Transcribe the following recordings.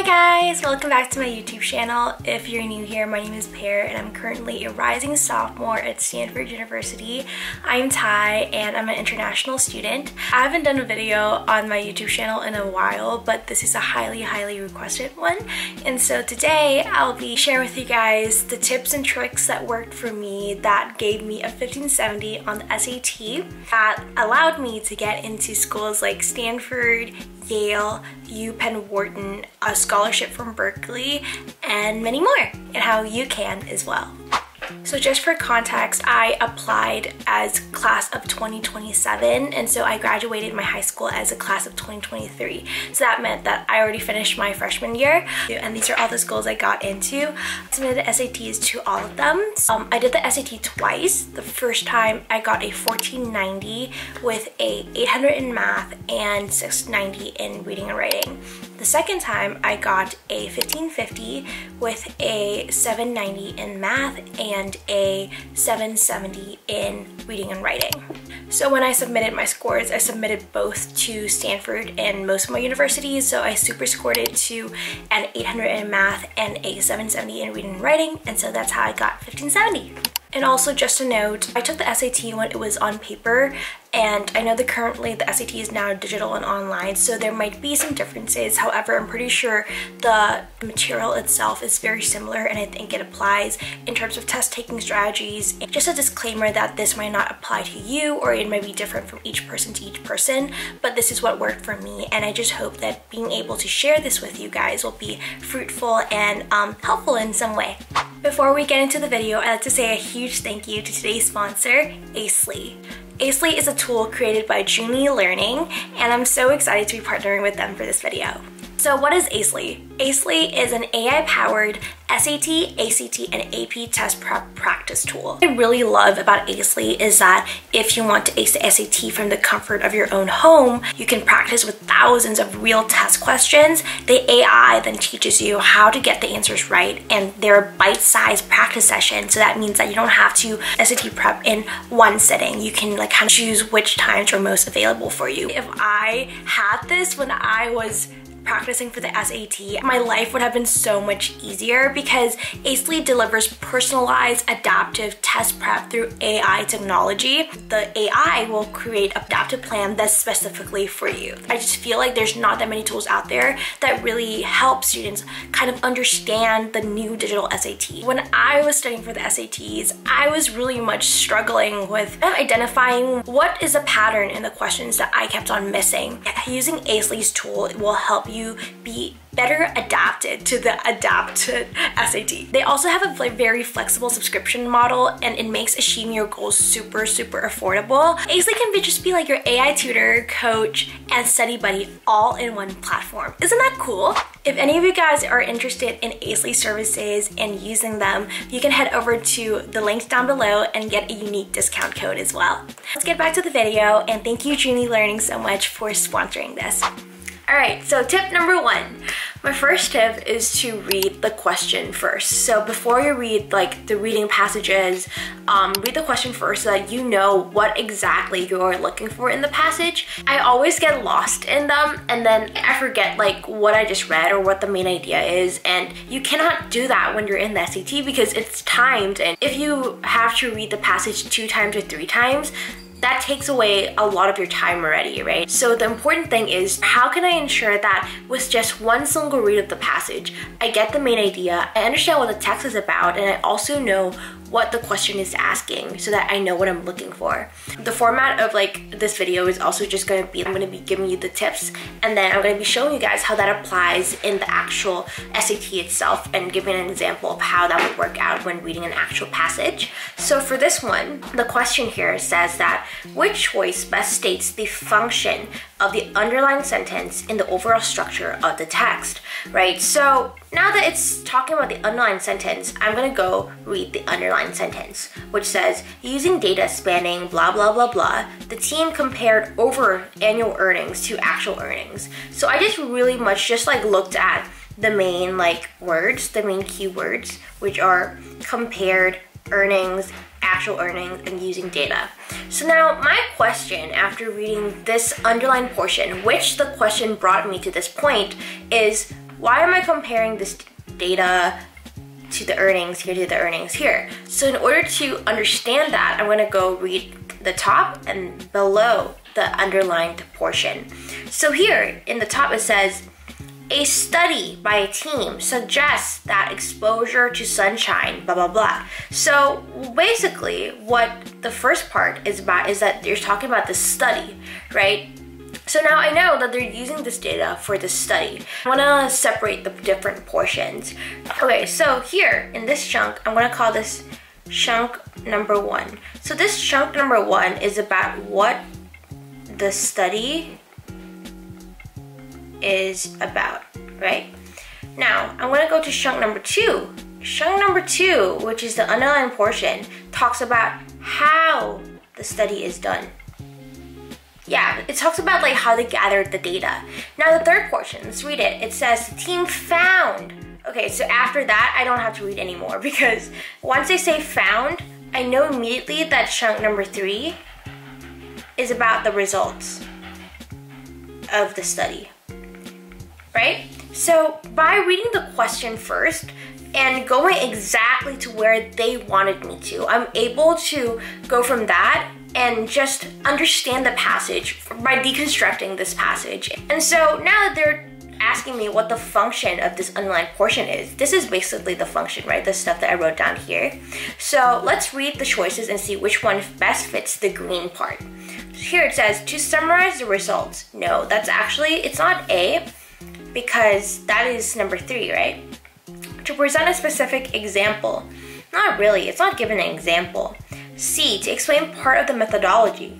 guys, welcome back to my YouTube channel. If you're new here, my name is Pear and I'm currently a rising sophomore at Stanford University. I'm Thai and I'm an international student. I haven't done a video on my YouTube channel in a while, but this is a highly requested one. And so today I'll be sharing with you guys the tips and tricks that worked for me that gave me a 1570 on the SAT that allowed me to get into schools like Stanford, Yale, Penn Wharton, a scholarship from Berkeley, and many more, and how you can as well. So just for context, I applied as class of 2027, and so I graduated my high school as a class of 2023. So that meant that I already finished my freshman year, and these are all the schools I got into. I submitted SATs to all of them. I did the SAT twice. The first time I got a 1490 with a 800 in math and 690 in reading and writing. The second time I got a 1550 with a 790 in math and a 770 in reading and writing. So when I submitted my scores, I submitted both to Stanford and most of my universities, so I super scored it to an 800 in math and a 770 in reading and writing, and so that's how I got 1570. And also just a note, I took the SAT when it was on paper, and I know that currently the SAT is now digital and online, so there might be some differences. However, I'm pretty sure the material itself is very similar, and I think it applies in terms of test taking strategies. And just a disclaimer that this might not apply to you, or it might be different from each person to each person, but this is what worked for me, and I just hope that being able to share this with you guys will be fruitful and helpful in some way. Before we get into the video, I'd like to say a huge thank you to today's sponsor, Acely. Acely is a tool created by Junie Learning, and I'm so excited to be partnering with them for this video. So what is Acely? Acely is an AI-powered SAT, ACT, and AP test prep practice tool. What I really love about Acely is that if you want to ace the SAT from the comfort of your own home, you can practice with thousands of real test questions. The AI then teaches you how to get the answers right, and they're bite-sized practice sessions, so that means that you don't have to SAT prep in one sitting. You can kind of choose which times are most available for you. If I had this when I was practicing for the SAT, my life would have been so much easier because Acely delivers personalized adaptive test prep through AI technology. The AI will create an adaptive plan that's specifically for you. I just feel like there's not that many tools out there that really help students kind of understand the new digital SAT. When I was studying for the SATs, I was really much struggling with identifying what is a pattern in the questions that I kept on missing. Using Acely's tool will help you be better adapted to the adapted SAT. They also have a very flexible subscription model, and it makes achieving your goals super affordable. Acely can just be like your AI tutor, coach, and study buddy all in one platform. Isn't that cool? If any of you guys are interested in Acely services and using them, you can head over to the links down below and get a unique discount code as well. Let's get back to the video, and thank you Junie Learning so much for sponsoring this. Alright, so tip number one. My first tip is to read the question first. So before you read the reading passages, read the question first so that you know what exactly you're looking for in the passage. I always get lost in them, and then I forget what I just read or what the main idea is, and you cannot do that when you're in the SAT because it's timed, and if you have to read the passage 2 times or 3 times, that takes away a lot of your time already, right? So the important thing is, how can I ensure that with just one single read of the passage, I get the main idea, I understand what the text is about, and I also know what the question is asking so that I know what I'm looking for. The format of this video is also just going to be, I'm going to be giving you the tips, and then I'm going to be showing you guys how that applies in the actual SAT itself and giving an example of how that would work out when reading an actual passage. So for this one, the question here says that which choice best states the function of the underlying sentence in the overall structure of the text, right? So now that it's talking about the underlying sentence, I'm gonna go read the underlying sentence, which says, using data spanning blah blah blah blah, the team compared over annual earnings to actual earnings. So I just really much just looked at the main words, the main keywords, which are compared, earnings, actual earnings, and using data. So now my question after reading this underlined portion, which the question brought me to this point, is why am I comparing this data to the earnings here to the earnings here? So in order to understand that, I'm gonna go read the top and below the underlined portion. So here in the top it says, a study by a team suggests that exposure to sunshine, blah, blah, blah. So basically what the first part is about is that you're talking about the study, right? So now I know that they're using this data for this study. I wanna separate the different portions. Okay, so here in this chunk, I'm gonna call this chunk number 1. So this chunk number 1 is about what the study is about, right? Now, I'm gonna go to chunk number 2. Chunk number 2, which is the underlined portion, talks about how the study is done. Yeah, it talks about like how they gathered the data. Now the third portion, let's read it. It says the team found. Okay, so after that, I don't have to read anymore because once they say found, I know immediately that chunk number 3 is about the results of the study, right? So by reading the question first and going exactly to where they wanted me to, I'm able to go from that and just understand the passage by deconstructing this passage. And so now that they're asking me what the function of this underlined portion is, this is basically the function, right? The stuff that I wrote down here. So let's read the choices and see which one best fits the green part. Here it says, to summarize the results. No, that's actually, it's not A, because that is number 3, right? To present a specific example. Not really, it's not given an example. C, to explain part of the methodology.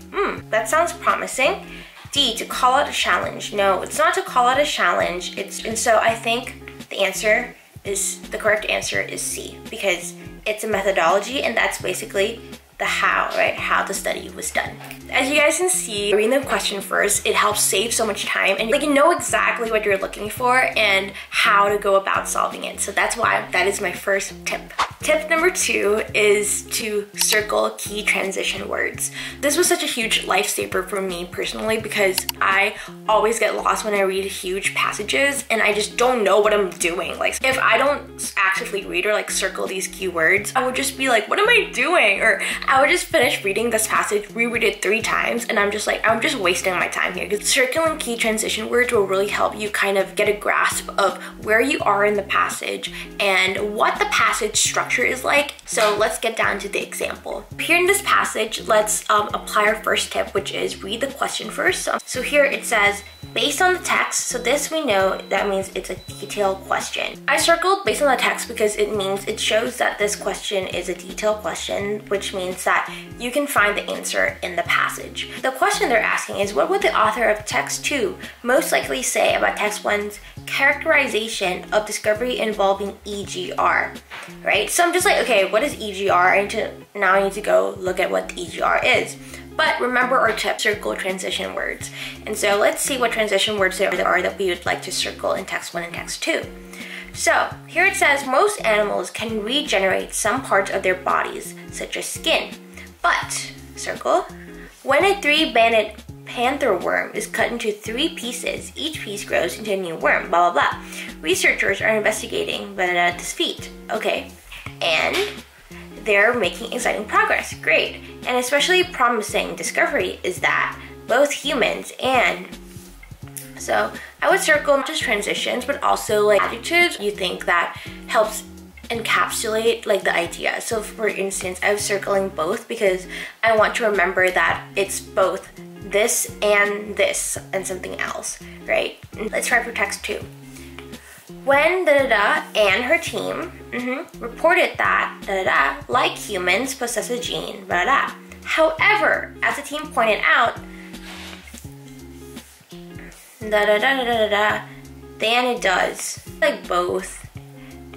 That sounds promising. D, to call out a challenge. No, it's not to call out a challenge. And so I think the correct answer is C, because it's a methodology and that's basically the how, right? How the study was done. As you guys can see, reading the question first, it helps save so much time and you know exactly what you're looking for and how to go about solving it. So that's why that is my first tip. Tip number 2 is to circle key transition words. This was such a huge lifesaver for me personally because I always get lost when I read huge passages and I just don't know what I'm doing. Like if I don't actively read or like circle these keywords, I would just be like, what am I doing? Or I would just finish reading this passage, reread it 3 times, and I'm just like, I'm just wasting my time here. Because circling key transition words will really help you kind of get a grasp of where you are in the passage and what the passage structure is like. So let's get down to the example. Here in this passage, let's apply our first tip, which is read the question first. So here it says, based on the text, so this we know that means it's a detailed question. I circled based on the text because it shows that this question is a detailed question, which means that you can find the answer in the passage. The question they're asking is, what would the author of text 2 most likely say about text 1's characterization of discovery involving EGR, right? So I'm just like, okay, what is EGR? I need to go look at what the EGR is. But remember our tip, circle transition words. And so let's see what transition words there are that we would like to circle in text 1 and text 2. So here it says, most animals can regenerate some parts of their bodies, such as skin. But, circle, when a 3-banded panther worm is cut into 3 pieces, each piece grows into a new worm, blah, blah, blah. Researchers are investigating this feat. Okay, and they're making exciting progress. Great. And especially promising discovery is that both humans and, so I would circle not just transitions, but also like adjectives you think that helps encapsulate like the idea. So for instance, I was circling both because I want to remember that it's both this and something else, right? Let's try for text 2. When da-da-da and her team reported that da-da-da, like humans, possess a gene, da-da-da. However, as the team pointed out, da-da-da-da-da-da, then it does. Like both.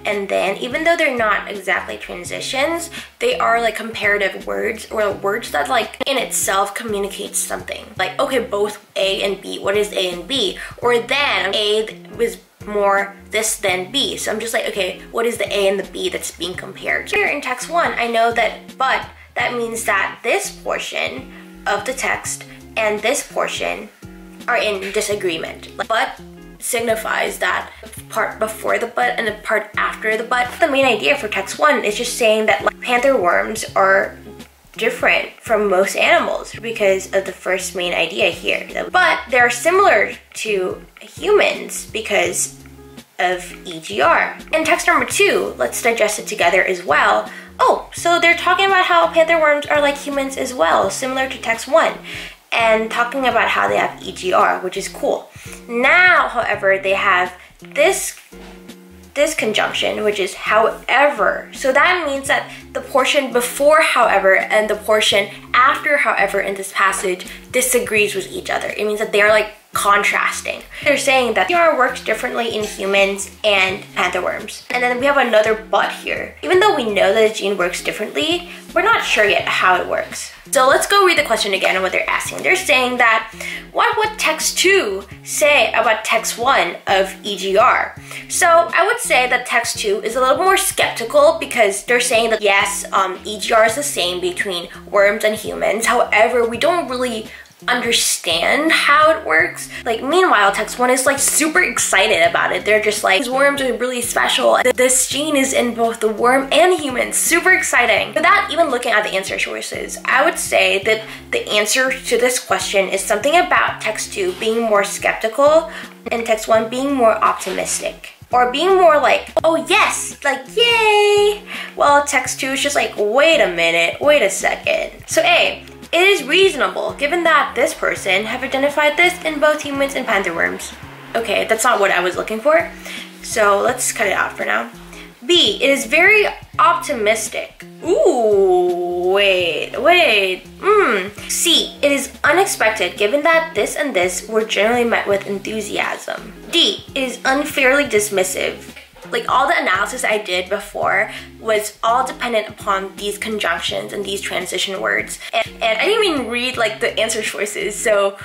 And then, even though they're not exactly transitions, they are like comparative words or words that like in itself communicates something. Like, okay, both A and B, what is A and B? Or then A was more this than B. So I'm just like, okay, what is the A and the B that's being compared? Here in text 1, I know that but, that means that this portion of the text and this portion are in disagreement. But signifies that part before the but and the part after the but. The main idea for text 1 is just saying that like, panther worms are different from most animals because of the first main idea here. But they're similar to humans because of EGR. In text number 2, let's digest it together as well. Oh, so they're talking about how panther worms are like humans as well, similar to text 1, and talking about how they have EGR, which is cool. Now, however, they have this conjunction, which is however. So that means that the portion before however and the portion after however in this passage disagrees with each other. It means that they're like contrasting. They're saying that EGR works differently in humans and panther worms. And then we have another but here. Even though we know that the gene works differently, we're not sure yet how it works. So let's go read the question again and what they're asking. They're saying that, what would text 2 say about text 1 of EGR? So I would say that text 2 is a little more skeptical because they're saying that yes, EGR is the same between worms and humans. However, we don't really understand how it works. Like, meanwhile, text 1 is like super excited about it. They're just like, these worms are really special. This gene is in both the worm and humans. Super exciting. Without even looking at the answer choices, I would say that the answer to this question is something about text 2 being more skeptical and text 1 being more optimistic. Or being more like, oh yes, like yay! Well, text 2 is just like, wait a minute, wait a second. So A, it is reasonable, given that this person have identified this in both humans and panther worms. Okay, that's not what I was looking for, so let's cut it out for now. B, it is very optimistic. Ooh, wait. C, it is unexpected, given that this and this were generally met with enthusiasm. D, it is unfairly dismissive. Like, all the analysis I did before was all dependent upon these conjunctions and these transition words. And I didn't even read like the answer choices, so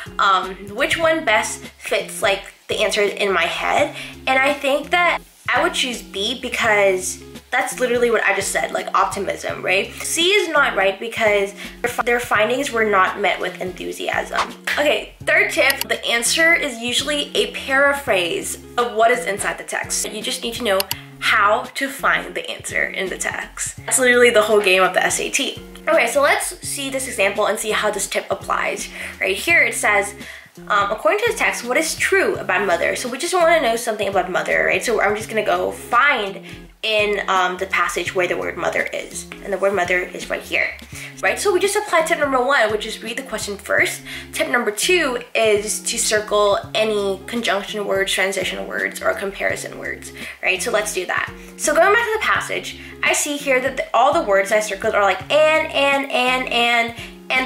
which one best fits like the answers in my head? And I think that I would choose B because that's literally what I just said, like optimism, right? C is not right because their findings were not met with enthusiasm. Okay, third tip, the answer is usually a paraphrase of what is inside the text. You just need to know how to find the answer in the text. That's literally the whole game of the SAT. Okay, so let's see this example and see how this tip applies. Right here it says, according to the text, what is true about mother? So we just want to know something about mother, right? So I'm just gonna go find in the passage where the word mother is. And the word mother is right here, right? So we just applied tip number 1, which is read the question first. Tip number 2 is to circle any conjunction words, transition words, or comparison words, right? So let's do that. So going back to the passage, I see here that all the words I circled are like and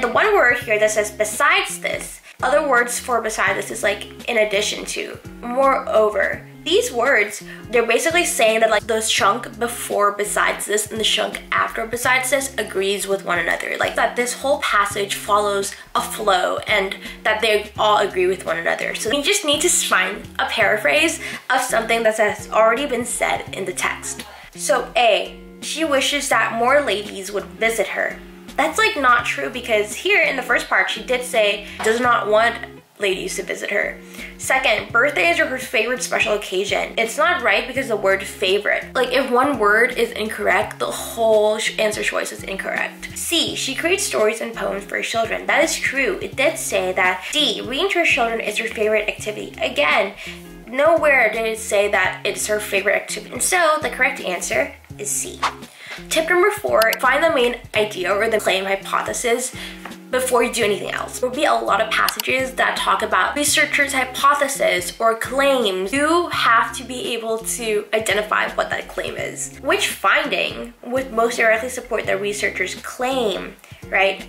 the one word here that says besides this, other words for beside this is like in addition to, moreover. These words, they're basically saying that like the chunk before besides this and the chunk after besides this agrees with one another. Like that this whole passage follows a flow and that they all agree with one another. So you just need to find a paraphrase of something that has already been said in the text. So A, she wishes that more ladies would visit her. That's like not true because here in the first part, she did say does not want ladies to visit her. Second, birthdays are her favorite special occasion. It's not right because the word favorite. Like if one word is incorrect, the whole answer choice is incorrect. C, she creates stories and poems for her children. That is true. It did say that. D, reading to her children is her favorite activity. Again, nowhere did it say that it's her favorite activity. And so the correct answer is C. Tip number 4, find the main idea or the claim hypothesis before you do anything else. There will be a lot of passages that talk about researchers' hypothesis or claims. You have to be able to identify what that claim is. Which finding would most directly support the researcher's claim, right?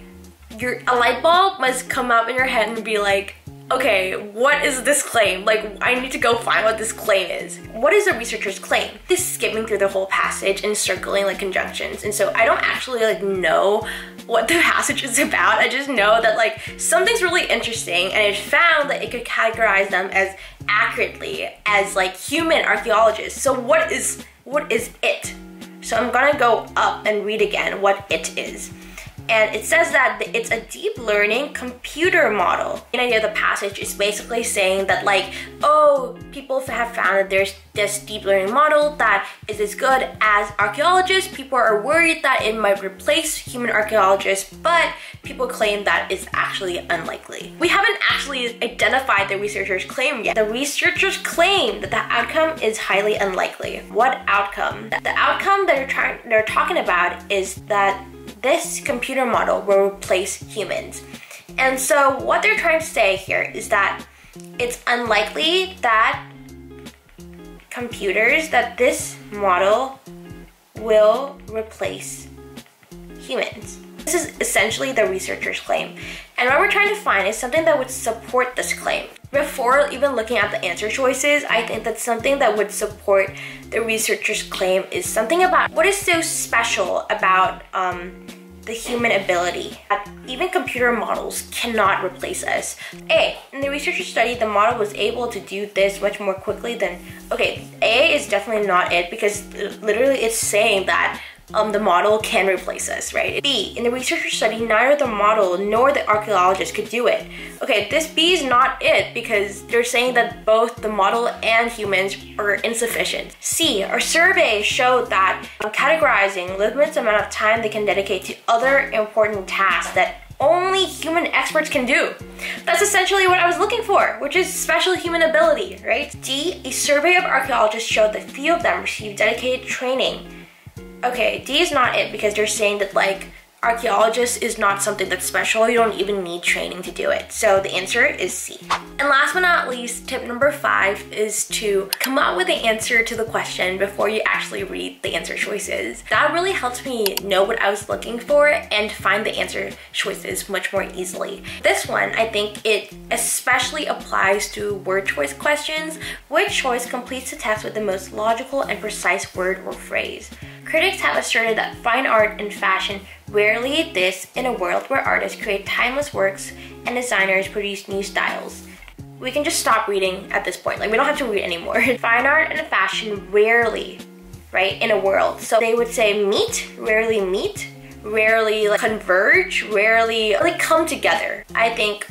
A light bulb must come up in your head and be like, okay, what is this claim? Like, I need to go find what this claim is. What is the researcher's claim? Just skimming through the whole passage and circling like conjunctions. And so I don't actually like know what the passage is about. I just know that like something's really interesting and it found that it could categorize them as accurately as like human archaeologists. So what is it? So I'm gonna go up and read again what it is. And it says that it's a deep learning computer model. The idea of the passage is basically saying that like, oh, people have found that there's this deep learning model that is as good as archaeologists. People are worried that it might replace human archaeologists, but people claim that it's actually unlikely. We haven't actually identified the researchers' claim yet. The researchers claim that the outcome is highly unlikely. What outcome? The outcome that they're talking about is that this computer model will replace humans. And so what they're trying to say here is that it's unlikely that this model will replace humans. This is essentially the researcher's claim. And what we're trying to find is something that would support this claim. Before even looking at the answer choices, I think that something that would support the researcher's claim is something about what is so special about the human ability that even computer models cannot replace us. In the researcher study, the model was able to do this much more quickly than, A is definitely not it, because literally it's saying that the model can replace us, right? B, in the researcher study, neither the model nor the archaeologist could do it. This B is not it, because they're saying that both the model and humans are insufficient. C, our survey showed that categorizing limits the amount of time they can dedicate to other important tasks that only human experts can do. That's essentially what I was looking for, which is special human ability, right? D, a survey of archaeologists showed that few of them received dedicated training. D is not it, because they're saying that like archaeologists is not something that's special. You don't even need training to do it. So the answer is C. And last but not least, tip number 5 is to come up with the answer to the question before you actually read the answer choices. That really helps me know what I was looking for and find the answer choices much more easily. This one, I think it especially applies to word choice questions. Which choice completes the text with the most logical and precise word or phrase? Critics have asserted that fine art and fashion rarely this in a world where artists create timeless works and designers produce new styles. We can just stop reading at this point. Like, we don't have to read anymore. Fine art and fashion rarely, right, in a world. So they would say rarely like converge, rarely like come together, I think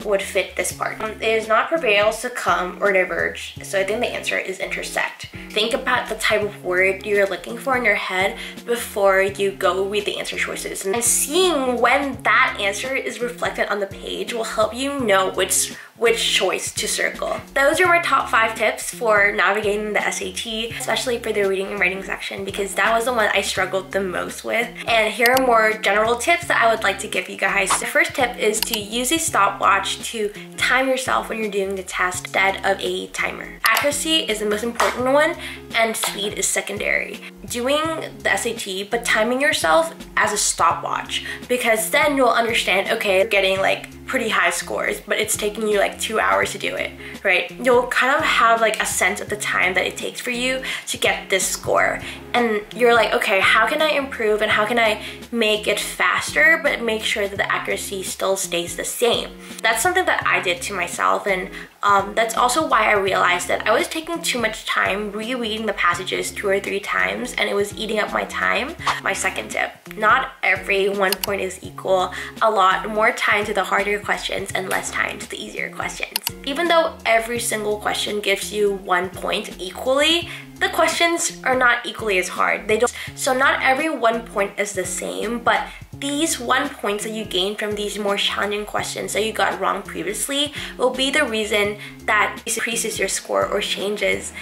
would fit this part. It is not prevail, succumb, or diverge. So I think the answer is intersect. Think about the type of word you're looking for in your head before you go read the answer choices. And seeing when that answer is reflected on the page will help you know which choice to circle. Those are my top 5 tips for navigating the SAT, especially for the reading and writing section, because that was the one I struggled the most with. And here are more general tips that I would like to give you guys. The first tip is to use a stopwatch to time yourself when you're doing the test instead of a timer. Accuracy is the most important one, and speed is secondary. Doing the SAT, but timing yourself as a stopwatch, because then you'll understand, okay, you're getting like pretty high scores, but it's taking you like 2 hours to do it, right? You'll kind of have like a sense of the time that it takes for you to get this score. And you're like, okay, how can I improve and how can I make it faster, but make sure that the accuracy still stays the same? That's something that I did to myself, and that's also why I realized that I was taking too much time rereading the passages 2 or 3 times, and it was eating up my time. My second tip, not every 1 point is equal. A lot more time to the harder questions and less time to the easier questions. Even though every single question gives you 1 point equally, the questions are not equally as hard. So not every 1 point is the same, but these 1 points that you gain from these more challenging questions that you got wrong previously will be the reason that it increases your score or changes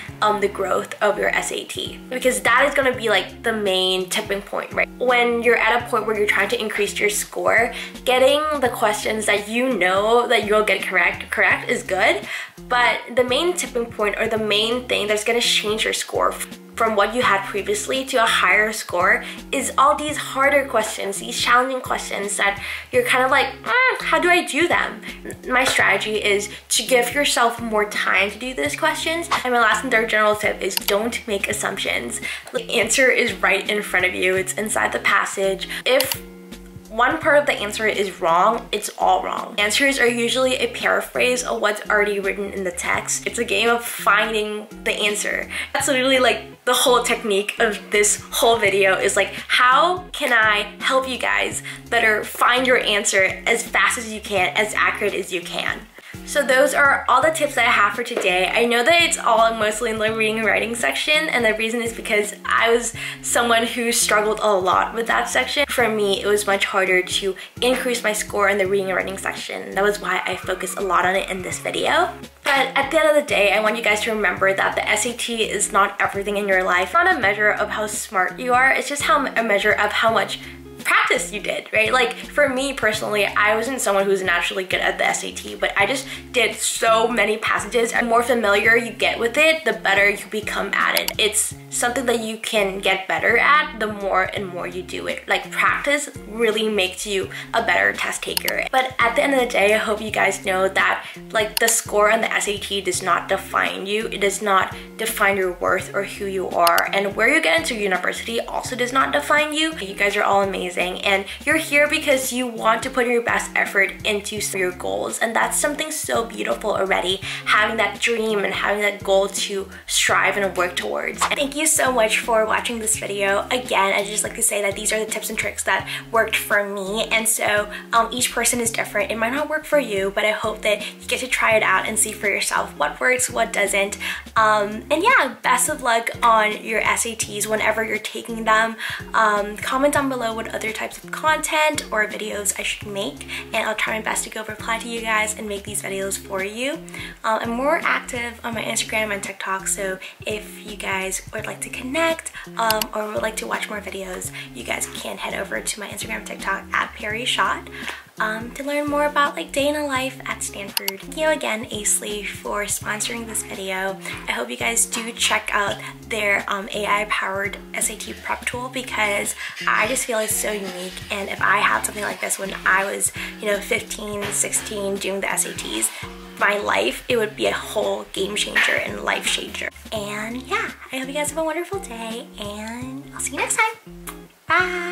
the growth of your SAT. Because that is gonna be like the main tipping point, right? When you're at a point where you're trying to increase your score, getting the questions that you know that you'll get correct is good, but the main tipping point or the main thing that's gonna change your score from what you had previously to a higher score is all these harder questions, these challenging questions that you're kind of like, how do I do them? My strategy is to give yourself more time to do these questions. And my last and third general tip is don't make assumptions. The answer is right in front of you. It's inside the passage. If one part of the answer is wrong, it's all wrong. Answers are usually a paraphrase of what's already written in the text. It's a game of finding the answer. That's literally like the whole technique of this whole video, is like, how can I help you guys better find your answer as fast as you can, as accurate as you can? So those are all the tips that I have for today. I know that it's all mostly in the reading and writing section, and the reason is because I was someone who struggled a lot with that section. For me, it was much harder to increase my score in the reading and writing section. That was why I focused a lot on it in this video. But at the end of the day, I want you guys to remember that the SAT is not everything in your life. It's not a measure of how smart you are, it's just a measure of how much practice you did, right? Like for me personally, I wasn't someone who's naturally good at the SAT, but I just did so many passages. And the more familiar you get with it, the better you become at it. It's something that you can get better at the more and more you do it. Like practice really makes you a better test taker. But at the end of the day, I hope you guys know that like the score on the SAT does not define you. It does not define your worth or who you are. And where you get into university also does not define you. You guys are all amazing. And you're here because you want to put your best effort into your goals, and that's something so beautiful already, having that dream and having that goal to strive and work towards. And thank you so much for watching this video. Again, I'd just like to say that these are the tips and tricks that worked for me, and so each person is different. It might not work for you, but I hope that you get to try it out and see for yourself what works, what doesn't. And yeah, best of luck on your SATs whenever you're taking them. Comment down below what other types of content or videos I should make, and I'll try my best to go reply to you guys and make these videos for you. I'm more active on my Instagram and TikTok, so if you guys would like to connect or would like to watch more videos, you guys can head over to my Instagram and TikTok at pearychot to learn more about like day in a life at Stanford. Thank you again, Acely, for sponsoring this video. I hope you guys do check out their AI-powered SAT prep tool, because I just feel it's so unique. And if I had something like this when I was, 15, 16, doing the SATs, my life, it would be a whole game changer and life changer. And yeah, I hope you guys have a wonderful day, and I'll see you next time. Bye!